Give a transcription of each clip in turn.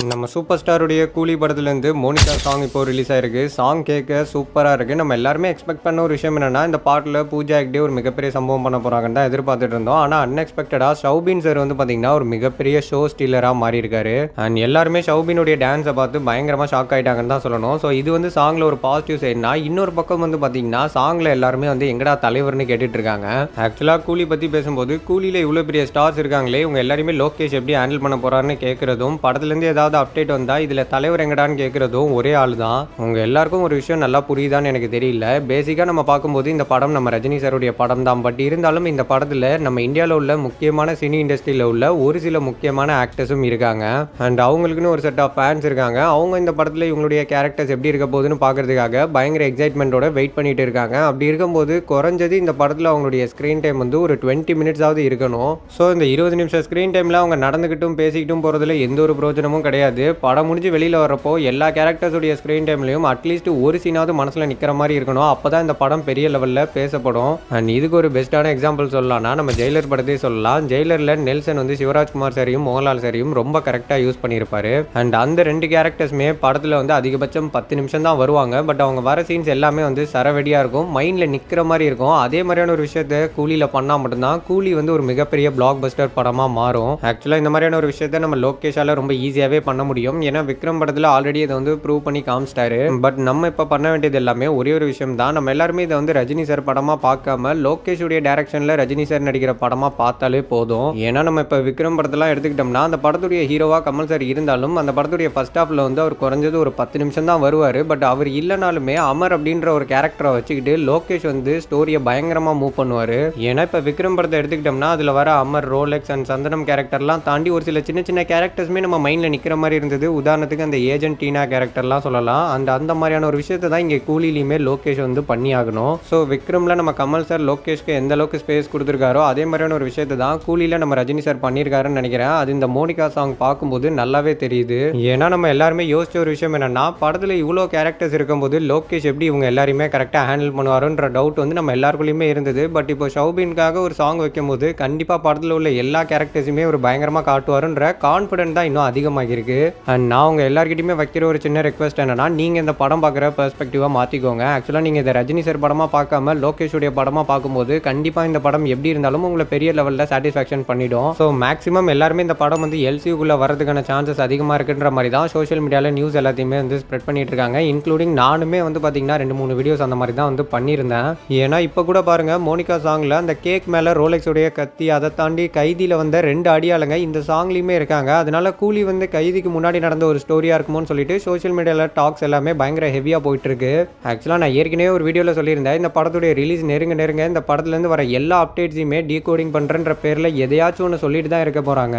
நம்ம சூப்பர் ஸ்டாருடைய கூலி படத்துலேருந்து மோனிகா சாங் இப்போ ரிலீஸ் ஆயிருக்கு. சாங் கேட்க சூப்பராக இருக்குது. நம்ம எல்லாருமே எக்ஸ்பெக்ட் பண்ண ஒரு விஷயம் என்னென்னா, இந்த பாட்டில் பூஜா ஹெக்டே ஒரு மிகப்பெரிய சம்பவம் பண்ண போகிறாங்கன்னு தான் எதிர்பார்த்துட்டு இருந்தோம். ஆனால் அன்எக்ஸ்பெக்டடாக ஷௌபின் சார் வந்து பார்த்தீங்கன்னா ஒரு மிகப்பெரிய ஷோ ஸ்டீலராக மாறி இருக்காரு. அண்ட் எல்லாருமே ஷௌபினுடைய டான்ஸை பார்த்து பயங்கரமாக ஷாக் ஆகிட்டாங்கன்னு தான் சொல்லணும். ஸோ இது வந்து சாங்கில் ஒரு பாசிட்டிவ் சைட்னா, இன்னொரு பக்கம் வந்து பார்த்தீங்கன்னா சாங்கில் எல்லாருமே வந்து எங்கடா தலைவர்னு கேட்டுட்டு இருக்காங்க. ஆக்சுவலாக கூலி பற்றி பேசும்போது கூலியில் இவ்வளோ பெரிய ஸ்டார்ஸ் இருக்காங்களே, இவங்க எல்லாருமே லோகேஷ் எப்படி ஹேண்டில் பண்ண போகிறாருன்னு கேட்குறதும், படத்துலேருந்து ஏதாவது அப்டேட் வந்தா இதுல தலைவர் எங்கடான்னு கேட்கறதும் ஒரே ஆள் தான். உங்க எல்லாருக்கும் ஒரு விஷயம் நல்லா புரியுதான்னு எனக்கு தெரியல. பேசிக்கா நம்ம பார்க்கும்போது இந்த படம் நம்ம ரஜினி சாருடைய படம் தான். பட் இருந்தாலும் இந்த படத்துல நம்ம இந்தியாவில் உள்ள முக்கியமான சினி இண்டஸ்ட்ரியில உள்ள ஒரு சில முக்கியமான ஆக்டர்ஸும் இருக்காங்க. அண்ட் அவங்களுக்குன்னு ஒரு செட் ஆஃப் ஃபேன்ஸ் இருக்காங்க. அவங்க இந்த படத்துல இவங்களுடைய கேரக்டர்ஸ் எப்படி இருக்க போகுதுன்னு பார்க்கறதுக்காக பயங்கர எக்ஸைட்மெண்ட்டோட வெயிட் பண்ணிட்டு இருக்காங்க. அப்படி இருக்கும்போது குறைஞ்சது இந்த படத்துல அவங்களுடைய ஸ்கிரீன் டைம் வந்து ஒரு 20 மினிட்ஸாவது இருக்கணும். ஸோ இந்த 20 நிமிஷம் ஸ்கிரீன் டைம்ல அவங்க நடந்துகிட்டும் பேசிக்கிட்டும் போறதுல எந்த ஒரு பிரயோஜனமும் கிடையாது. படம் முடிஞ்சு வெளியில் வரப்போ எல்லா கேரக்டர்ஸுடைய ஸ்க்ரீன் டைம்லையும் அட்லீஸ்ட் ஒரு சீனாவது மனசில் நிற்கிற மாதிரி இருக்கணும். அப்போ தான் இந்த படம் பெரிய லெவலில் பேசப்படும். அண்ட் இதுக்கு ஒரு பெஸ்ட்டான எக்ஸாம்பிள் சொல்லலாம்னா நம்ம ஜெயிலர் படத்தையே சொல்லலாம். ஜெயிலரில் நெல்சன் வந்து சிவராஜ்குமார் சாரையும் மோகன்லால் சாரையும் ரொம்ப கரெக்டாக யூஸ் பண்ணியிருப்பாரு. அண்ட் அந்த ரெண்டு கேரக்டர்ஸுமே படத்தில் வந்து அதிகபட்சம் 10 நிமிஷம் தான் வருவாங்க. பட் அவங்க வர சீன்ஸ் எல்லாமே வந்து சரவெடியாக இருக்கும், மைண்டில் நிற்கிற மாதிரி இருக்கும். அதே மாதிரியான ஒரு விஷயத்தை கூலியில் பண்ணால் மட்டும்தான் கூலி வந்து ஒரு மிகப்பெரிய பிளாக் பஸ்டர் படமாக மாறும். ஆக்சுவலாக இந்த மாதிரியான ஒரு விஷயத்தை நம்ம லோகேஷால் ரொம்ப ஈஸியாகவே பண்ண முடியும். ஏன்னா விக்ரம் படத்தில் ஆல்ரெடி இதை வந்து ப்ரூவ் பண்ணி காமிச்சிட்டாரு. பட் நம்ம இப்போ பண்ண வேண்டியது எல்லாமே ஒரே ஒரு விஷயம் தான். நம்ம எல்லாருமே இதை வந்து ரஜினி சார் படமாக பார்க்காம லோகேஷுடைய டைரக்ஷனில் ரஜினி சார் நடிக்கிற படமாக பார்த்தாலே போதும். ஏன்னா நம்ம இப்போ விக்ரம் படத்தெல்லாம் எடுத்துக்கிட்டோம்னா அந்த படத்துடைய ஹீரோவா கமல் சார் இருந்தாலும் அந்த படத்துடைய ஃபர்ஸ்ட் ஹாஃப்ல வந்து அவர் குறைஞ்சது ஒரு 10 நிமிஷம் தான் வருவார். பட் அவர் இல்லைனாலுமே அமர் அப்படின்ற ஒரு கேரக்டரை வச்சுக்கிட்டு லோகேஷ் வந்து ஸ்டோரியை பயங்கரமாக மூவ் பண்ணுவார். ஏன்னா இப்போ விக்ரம் படத்தை எடுத்துக்கிட்டோம்னா அதில் வர அமர், ரோலெக்ஸ் அண்ட் சந்தனம் கேரக்டர்லாம் தாண்டி ஒரு சில சின்ன சின்ன கேரக்டர்ஸுமே நம்ம மைண்டில் நிற்கிற மாதிரி இருந்தது. உதாரணத்துக்கு அந்த ஏஜென்ட் டீனா கேரக்டர்லாம் சொல்லலாம். அந்த மாதிரியான ஒரு விஷயத்தை தான் இங்கே கூலிலையுமே லோகேஷ் வந்து பண்ணி ஆகணும். ஸோ விக்ரம்ல நம்ம கமல் சார் லோகேஷ்க்கு எந்த அளவுக்கு ஸ்பேஸ் கொடுத்துருக்காரோ அதே மாதிரியான ஒரு விஷயத்தை தான் கூலியில் நம்ம ரஜினி சார் பண்ணியிருக்காருன்னு நினைக்கிறேன். அது இந்த மோனிகா சாங் பார்க்கும்போது நல்லாவே தெரியுது. ஏன்னா நம்ம எல்லாருமே யோசிச்ச ஒரு விஷயம் என்னன்னா, படத்தில் இவ்வளோ கேரக்டர்ஸ் இருக்கும்போது லோகேஷ் எப்படி இவங்க எல்லாருமே கரெக்டாக ஹேண்டில் பண்ணுவாருன்ற டவுட் வந்து நம்ம எல்லாருக்குள்ளேயுமே இருந்தது. பட் இப்போ ஷௌபின்காக ஒரு சாங் வைக்கும்போது கண்டிப்பாக படத்தில் உள்ள எல்லா கேரக்டர்ஸுமே ஒரு பயங்கரமாக காட்டுவாருன்ற கான்ஃபிடென்ட் தான் இன்னும் அதிகமாகிருக்கு. அண்ட் நான் உங்க எல்லார்கிட்டையுமே வைக்கிற ஒரு சின்ன ரெக்வஸ்ட் என்னன்னா, நீங்கள் இந்த படம் பார்க்குற பெர்ஸ்பெக்டிவாக மாற்றிக்கோங்க. ஆக்சுவலாக நீங்கள் இதை ரஜினி சார் படமாக பார்க்காம லோகேஷுடைய படமாக பார்க்கும்போது கண்டிப்பாக இந்த படம் எப்படி இருந்தாலும் உங்களை பெரிய லெவலில் சாட்டிஸ்ஃபேக்ஷன் பண்ணிடும். ஸோ மேக்ஸிமம் எல்லாருமே இந்த படம் வந்து எல்சியூக்குள்ளே வரதுக்கான சான்சஸ் அதிகமாக இருக்குன்ற மாதிரி தான் சோஷியல் மீடியாவில் நியூஸ் எல்லாத்தையுமே வந்து ஸ்ப்ரெட் பண்ணிட்டு இருக்காங்க. இன்க்ளூடிங் நானுமே வந்து பார்த்தீங்கன்னா 2-3 வீடியோஸ் அந்த மாதிரி தான் வந்து பண்ணியிருந்தேன். ஏன்னா இப்போ கூட பாருங்கள் மோனிகா சாங்கில் அந்த கேக் மேலே ரோலெக்ஸுடைய கத்தி, அதை தாண்டி கைதியில் வந்த 2 அடியாளுங்க இந்த சாங்லேயுமே இருக்காங்க. அதனால கூலி வந்து கைதிக்கு முன்னாடி நடந்த ஒரு ஸ்டோரியாக இருக்குமோன்னு சொல்லிட்டு சோஷியல் மீடியாவில் டாக்ஸ் எல்லாமே பயங்கர ஹெவியாக போயிட்டு இருக்கு. ஆக்சுவலாக நான் ஏற்கனவே ஒரு வீடியோவில் சொல்லியிருந்தேன், இந்த படத்துடைய ரிலீஸ் நெருங்க இந்த படத்துலேருந்து வர எல்லா அப்டேட்ஸையுமே டீகோடிங் பண்ணுறன்ற பேரில் எதையாச்சும் ஒன்று சொல்லிட்டு தான் இருக்க போகிறாங்க.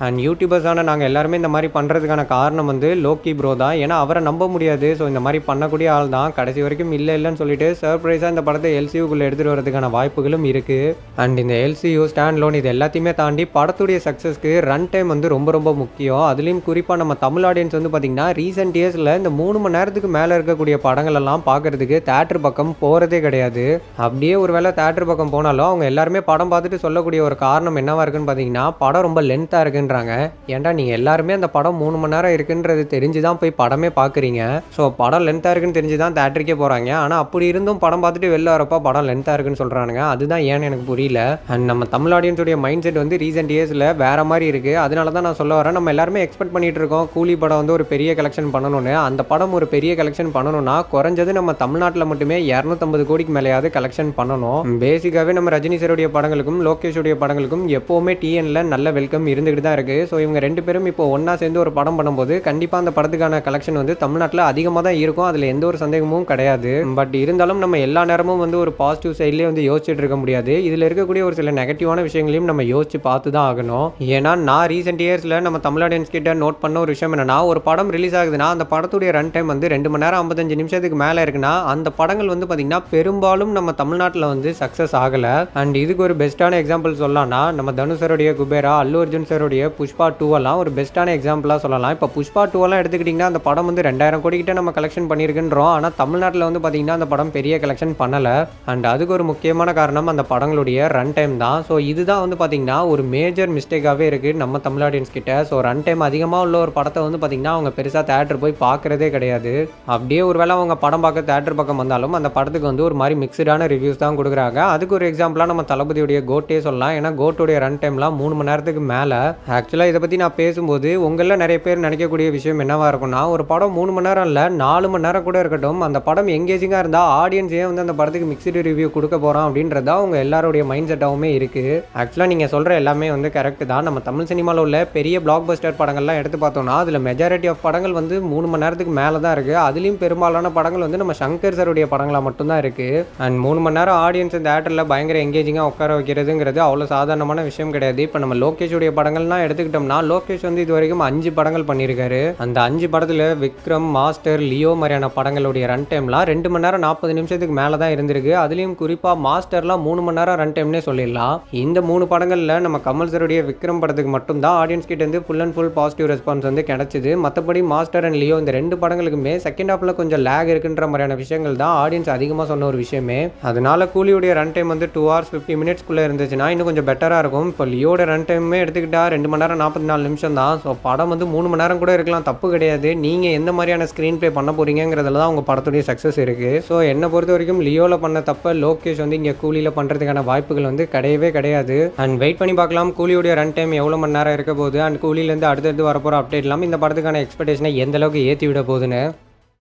அண்ட் யூடியூபர்ஸான நாங்கள் எல்லாருமே இந்த மாதிரி பண்ணுறதுக்கான காரணம் வந்து லோக்கி ப்ரோ தான். ஏன்னா அவரை நம்ப முடியாது. ஸோ இந்த மாதிரி பண்ணக்கூடிய ஆள் தான். கடைசி வரைக்கும் இல்லைன்னு சொல்லிட்டு சர்ப்ரைஸாக இந்த படத்தை எல்சியூக்குள்ளே எடுத்துகிட்டு வரதுக்கான வாய்ப்புகளும் இருக்குது. அண்ட் இந்த எல்சியூ ஸ்டாண்ட் லோன் இது எல்லாத்தையுமே தாண்டி படத்துடைய சக்ஸஸ்க்கு ரன் டைம் வந்து ரொம்ப ரொம்ப முக்கியம். அதுலேயும் குறிப்பாக நம்ம தமிழ் ஆடியன்ஸ் வந்து பார்த்தீங்கன்னா ரீசெண்ட் இயர்ஸில் இந்த 3 மணி நேரத்துக்கு மேலே இருக்கக்கூடிய படங்கள் எல்லாம் பார்க்கறதுக்கு தேட்டர் பக்கம் போகிறதே கிடையாது. அப்படியே ஒரு வேளை தேட்டர் பக்கம் போனாலும் அவங்க எல்லாருமே படம் பார்த்துட்டு சொல்லக்கூடிய ஒரு காரணம் என்னவா இருக்குன்னு பார்த்தீங்கன்னா, படம் ரொம்ப லென்த்தாக இருக்குன்றாங்க. ஏன்டா நீங்கள் எல்லாருமே அந்த படம் 3 மணி நேரம் இருக்குன்றது தெரிஞ்சு தான் போய் படமே பார்க்குறீங்க. ஸோ படம் லென்த்தாக இருக்குன்னு தெரிஞ்சு தான் தேட்டருக்கே போகிறாங்க. ஆனால் அப்படி இருந்தும் படம் பார்த்துட்டு வெளில வரப்போ படம் லென்த்தாக இருக்குன்னு சொல்கிறானுங்க. அதுதான் ஏன்னு எனக்கு புரியல. அண்ட் நம்ம தமிழ் ஆடியன்ஸுடைய மைண்ட் செட் வந்து ரீசெண்ட் இயர்ஸில் வேறு மாதிரி இருக்குது. அதனால தான் நான் சொல்ல வரேன், நம்ம எல்லாருமே எக்ஸ்பெக்ட் பண்ணிட்டு இருக்கோம் கூலி படம் வந்து ஒரு பெரிய கலெக்ஷன் பண்ணணும்னு. அந்த படம் ஒரு பெரிய கலெக்ஷன் பண்ணணும்னா குறைஞ்சது நம்ம தமிழ்நாட்டில் மட்டுமே 250 கோடிக்கு மேலேயாவது கலெக்ஷன் பண்ணணும். பேசிக்காகவே நம்ம ரஜினி சாருடைய படங்களுக்கும் லோகேஷுடைய படங்களுக்கும் எப்போவுமே டிஎன்ல நல்ல வெல்கம் இருந்துகிட்டு தான் இருக்குது. ஸோ இவங்க 2 பேரும் இப்போ ஒன்றா சேர்ந்து ஒரு படம் பண்ணும்போது கண்டிப்பாக அந்த படத்துக்கான கலெக்ஷன் வந்து தமிழ்நாட்டில் அதிகமாக தான் இருக்கும். அதில் எந்த ஒரு சந்தேகமும் கிடையாது. பட் இருந்தாலும் நம்ம எல்லா நேரமும் வந்து ஒரு பாசிட்டிவ் சைட்லேயே வந்து யோசிச்சுட்டு இருக்க முடியாது. இதில் இருக்கக்கூடிய ஒரு சில நெகட்டிவான விஷயங்களையும் நம்ம யோசிச்சு பார்த்து தான் ஆகணும். ஏன்னா நான் ரீசெண்ட் இயர்ஸில் நம்ம தமிழ் ஆடியன்ஸ் கிட்ட நோட் பண்ண ஒரு விஷயம் என்னன்னா, ஒரு படம் ரிலீஸ் ஆகுதுன்னா அந்த படத்துடைய ரன் டைம் வந்து 2 மணி நேரம் 55 நிமிஷத்துக்கு மேலே இருக்குன்னா அந்த படங்கள் வந்து பார்த்தீங்கன்னா பெரும்பாலும் நம்ம தமிழ்நாட்டில் வந்து சக்ஸஸ் ஆகலை. அண்ட் இதுக்கு ஒரு பெஸ்ட்டான எக்ஸாம்பிள் சொல்லலாம்னா நம்ம தனுஷருடைய குபேரா, அல்லு அர்ஜுன் சாருடைய புஷ்பா 2 எல்லாம் ஒரு பெஸ்ட்டான எக்ஸாம்பிளாக சொல்லலாம். இப்போ புஷ்பா 2 எல்லாம் எடுத்துக்கிட்டிங்கன்னா அந்த படம் வந்து 2000 கோடி கிட்ட நம்ம கலெக்ஷன் பண்ணியிருக்குன்றோம். ஆனால் தமிழ்நாட்டில் வந்து பார்த்தீங்கன்னா அந்த படம் பெரிய கலெக்ஷன் பண்ணலை. அண்ட் அதுக்கு ஒரு முக்கியமான காரணம் அந்த படங்களுடைய ரன் டைம் தான். ஸோ இதுதான் வந்து பார்த்தீங்கன்னா ஒரு மேஜர் மிஸ்டேக்காகவே இருக்குது நம்ம தமிழ் ஆடியன்ஸ் கிட்ட. ஸோ ரன் டைம் அதிகமாக உள்ள ஒரு படத்தை வந்து பார்த்தீங்கன்னா அவங்க பெருசாக தேட்டர் போய் பார்க்குறதே கிடையாது. அப்படியே ஒருவேளை அவங்க படம் பார்க்க தேட்டர் பக்கம் வந்தாலும் அந்த படத்துக்கு வந்து ஒரு மாதிரி மிக்சடான ரிவ்யூஸ் தான் கொடுக்குறாங்க. அதுக்கு ஒரு எக்ஸாம்பிளாக நம்ம தளபதியுடைய கோட்டே சொல்லலாம். ஏன்னா கோட்டுடைய ரன் டைம்லாம் 3 மணி நேரத்துக்கு மேலே. ஆக்சுவலாக இதை பற்றி நான் பேசும்போது உங்களில் நிறைய பேர் நினைக்கக்கூடிய விஷயம் என்னவா இருக்கும்னா, ஒரு படம் 3 மணி நேரம் இல்லை 4 மணி நேரம் கூட இருக்கட்டும், அந்த படம் எங்கேஜிங்காக இருந்தால் ஆடியன்ஸே வந்து அந்த படத்துக்கு மிக்சடு ரிவ்யூ கொடுக்க போகிறோம் அப்படின்றதா அவங்க எல்லாருடைய மைண்ட் செட்டாகவுமே இருக்குது. ஆக்சுவலாக நீங்கள் சொல்கிற எல்லாமே வந்து கரெக்ட் தான். நம்ம தமிழ் சினிமாவில் உள்ள பெரிய பிளாக் பஸ்டர் படங்கள்லாம் எடுத்து பார்த்தோம்னா அதில் மெஜாரிட்டி ஆஃப் படங்கள் வந்து 3 மணி நேரத்துக்கு மேலே தான் இருக்குது. அதுலேயும் பெரும்பாலான படங்கள் வந்து நம்ம சங்கர் சாருடைய படங்களாக மட்டும்தான் இருக்குது. அண்ட் 3 மணி நேரம் ஆடியன்ஸ் தேட்டரில் பயங்கர எங்கேஜிங்காக உட்கார வைக்கிறதுங்கிறது அவ்வளோ சாதாரணமான விஷயம் கிடையாது. இப்போ நம்ம லோகேஷுடைய படங்கள்லாம் எடுத்துக்கிட்டோம்னா, லோகேஷ் வந்து இது வரைக்கும் 5 படங்கள் பண்ணியிருக்காரு. அந்த 5 படத்தில் விக்ரம், மாஸ்டர், லியோ மாதிரியான படங்களுடைய ரன் டைம்லாம் 2 மணி நேரம் 40 நிமிஷத்துக்கு மேலே தான் இருந்திருக்கு. அதுலேயும் குறிப்பாக மாஸ்டர்லாம் 3 மணி நேரம் ரன் டைம்னே சொல்லிடலாம். இந்த 3 படங்களில் நம்ம கமல் சாருடைய விக்ரம் படத்துக்கு மட்டும்தான் ஆடியன்ஸ் கிட்ட இருந்து full and full positive response வந்து கிடைச்சிது. மற்றபடி மாஸ்டர் அண்ட் லியோ இந்த 2 படங்களுக்குமே செகண்ட் ஹாஃபில் கொஞ்சம் லேக் இருக்குன்ற மாதிரியான விஷயங்கள் தான் ஆடியன்ஸ் அதிகமாக சொன்ன ஒரு விஷயமே. அதனால கூலியுடைய ரன் டைம் வந்து 2 hours 50 minutes இருந்துச்சுன்னா இன்னும் கொஞ்சம் பெட்டராக இருக்கும். இப்போ லியோட ரன் டைமே எடுத்துக்கிட்டா 2 மணி நேரம் 44 நிமிஷம் தான். ஸோ படம் வந்து 3 மணி நேரம் கூட இருக்கலாம், தப்பு கிடையாது. நீங்கள் எந்த மாதிரியான ஸ்க்ரீன் ப்ளே பண்ண போறீங்கிறதுல தான் உங்கள் படத்துடைய சக்ஸஸ் இருக்குது. ஸோ என்னை பொறுத்த வரைக்கும் லியோவில் பண்ண தப்ப லோகேஷ் வந்து இங்கே கூலியில் பண்ணுறதுக்கான வாய்ப்புகள் வந்து கிடையவே கிடையாது. அண்ட் வெயிட் பண்ணி பார்க்கலாம் கூலியுடைய ரன் டைம் எவ்வளோ மணி நேரம் இருக்க போகுது, அண்ட் கூலியிலேருந்து அடுத்தடுத்து வரப்போகிற அப்டேட்லாம் இந்த படத்துக்கான எக்ஸ்பெக்டேஷனை எந்த அளவுக்கு ஏற்றி விட போகுதுன்னு.